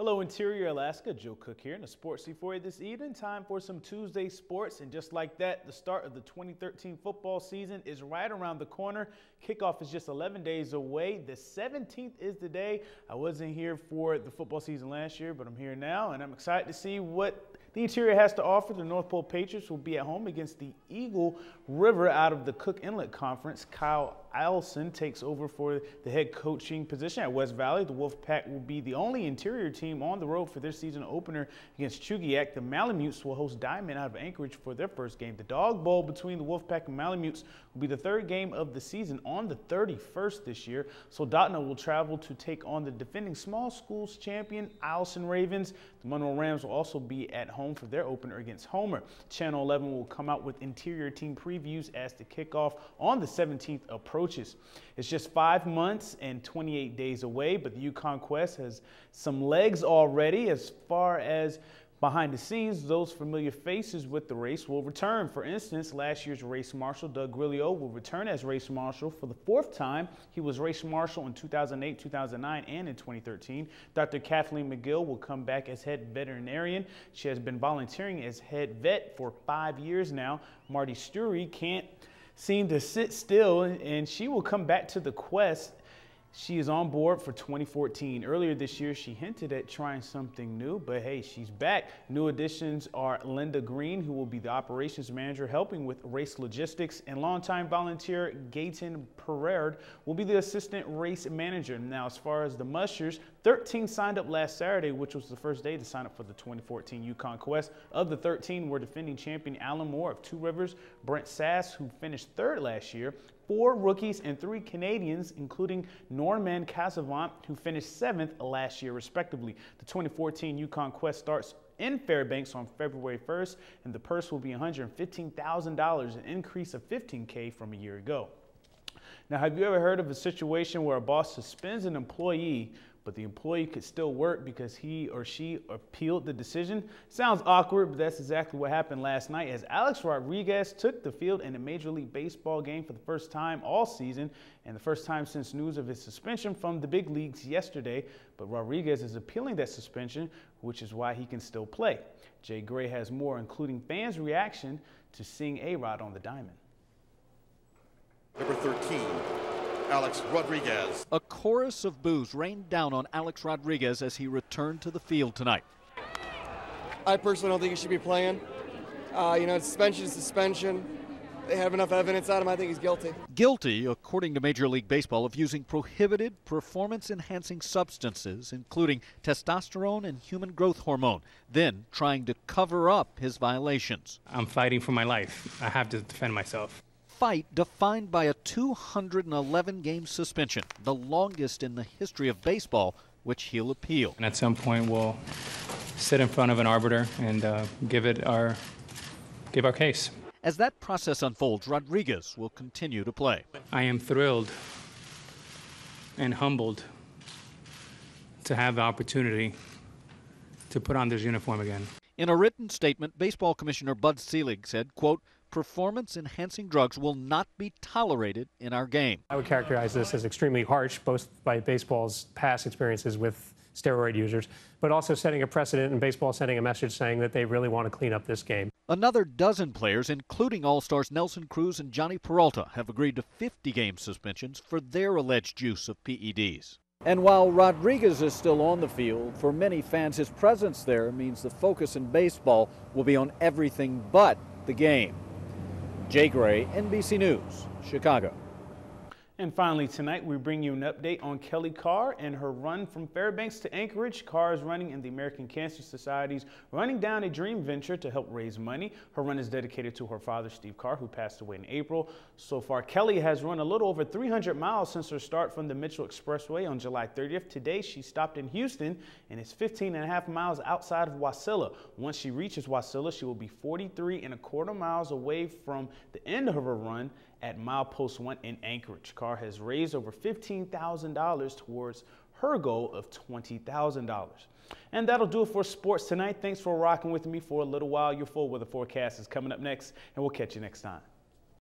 Hello, Interior Alaska. Joe Cook here in the Sports Seat for you this evening. Time for some Tuesday sports. And just like that, the start of the 2013 football season is right around the corner. Kickoff is just 11 days away. The 17th is the day. I wasn't here for the football season last year, but I'm here now, and I'm excited to see what the Interior has to offer. The North Pole Patriots will be at home against the Eagle River out of the Cook Inlet Conference. Kyle Allison takes over for the head coaching position at West Valley. The Wolfpack will be the only Interior team on the road for their season opener against Chugiak. The Malamutes will host Diamond out of Anchorage for their first game. The Dog Bowl between the Wolfpack and Malamutes will be the third game of the season on the 31st this year. Soldotna will travel to take on the defending small schools champion Allison Ravens. The Monroe Rams will also be at home for their opener against Homer. Channel 11 will come out with Interior team previews as the kickoff on the 17th approaches. It's just 5 months and 28 days away, but the Yukon Quest has some legs already. As far as behind the scenes, those familiar faces with the race will return. For instance, last year's race marshal, Doug Grillio, will return as race marshal for the 4th time. He was race marshal in 2008, 2009, and in 2013. Dr. Kathleen McGill will come back as head veterinarian. She has been volunteering as head vet for 5 years now. Marty Stury can't seem to sit still, and she will come back to the quest. She is on board for 2014. Earlier this year, she hinted at trying something new, but hey, she's back. New additions are Linda Green, who will be the operations manager helping with race logistics, and longtime volunteer Gayton Perard will be the assistant race manager. Now, as far as the mushers, 13 signed up last Saturday, which was the first day to sign up for the 2014 Yukon Quest. Of the 13 were defending champion Alan Moore of Two Rivers, Brent Sass, who finished 3rd last year, 4 rookies and 3 Canadians, including Norman Casavant, who finished 7th last year, respectively. The 2014 Yukon Quest starts in Fairbanks on February 1st, and the purse will be $115,000, an increase of $15K from a year ago. Now, have you ever heard of a situation where a boss suspends an employee, but the employee could still work because he or she appealed the decision? Sounds awkward, but that's exactly what happened last night as Alex Rodriguez took the field in a Major League Baseball game for the first time all season and the first time since news of his suspension from the big leagues yesterday. But Rodriguez is appealing that suspension, which is why he can still play. Jay Gray has more, including fans' reaction to seeing A-Rod on the diamond. Number 13. Alex Rodriguez. A chorus of boos rained down on Alex Rodriguez as he returned to the field tonight. I personally don't think he should be playing. Suspension is suspension. They have enough evidence on him. I think he's guilty. Guilty, according to Major League Baseball, of using prohibited performance-enhancing substances, including testosterone and human growth hormone, then trying to cover up his violations. I'm fighting for my life. I have to defend myself. Fight defined by a 211-game suspension, the longest in the history of baseball, which he'll appeal. And at some point, we'll sit in front of an arbiter and give our case. As that process unfolds, Rodriguez will continue to play. I am thrilled and humbled to have the opportunity to put on this uniform again. In a written statement, Baseball Commissioner Bud Selig said, quote, "Performance-enhancing drugs will not be tolerated in our game." I would characterize this as extremely harsh, both by baseball's past experiences with steroid users, but also setting a precedent, and baseball sending a message saying that they really want to clean up this game. Another dozen players, including All-Stars Nelson Cruz and Johnny Peralta, have agreed to 50-game suspensions for their alleged use of PEDs. And while Rodriguez is still on the field, for many fans, his presence there means the focus in baseball will be on everything but the game. Jay Gray, NBC News, Chicago. And finally tonight, we bring you an update on Kelly Carr and her run from Fairbanks to Anchorage. Carr is running in the American Cancer Society's Running Down a Dream venture to help raise money. Her run is dedicated to her father, Steve Carr, who passed away in April. So far, Kelly has run a little over 300 miles since her start from the Mitchell Expressway on July 30th. Today, she stopped in Houston and is 15.5 miles outside of Wasilla. Once she reaches Wasilla, she will be 43.25 miles away from the end of her run at milepost 1 in Anchorage. Carr has raised over $15,000 towards her goal of $20,000. And that'll do it for sports tonight. Thanks for rocking with me for a little while. Your full weather forecast is coming up next, and we'll catch you next time.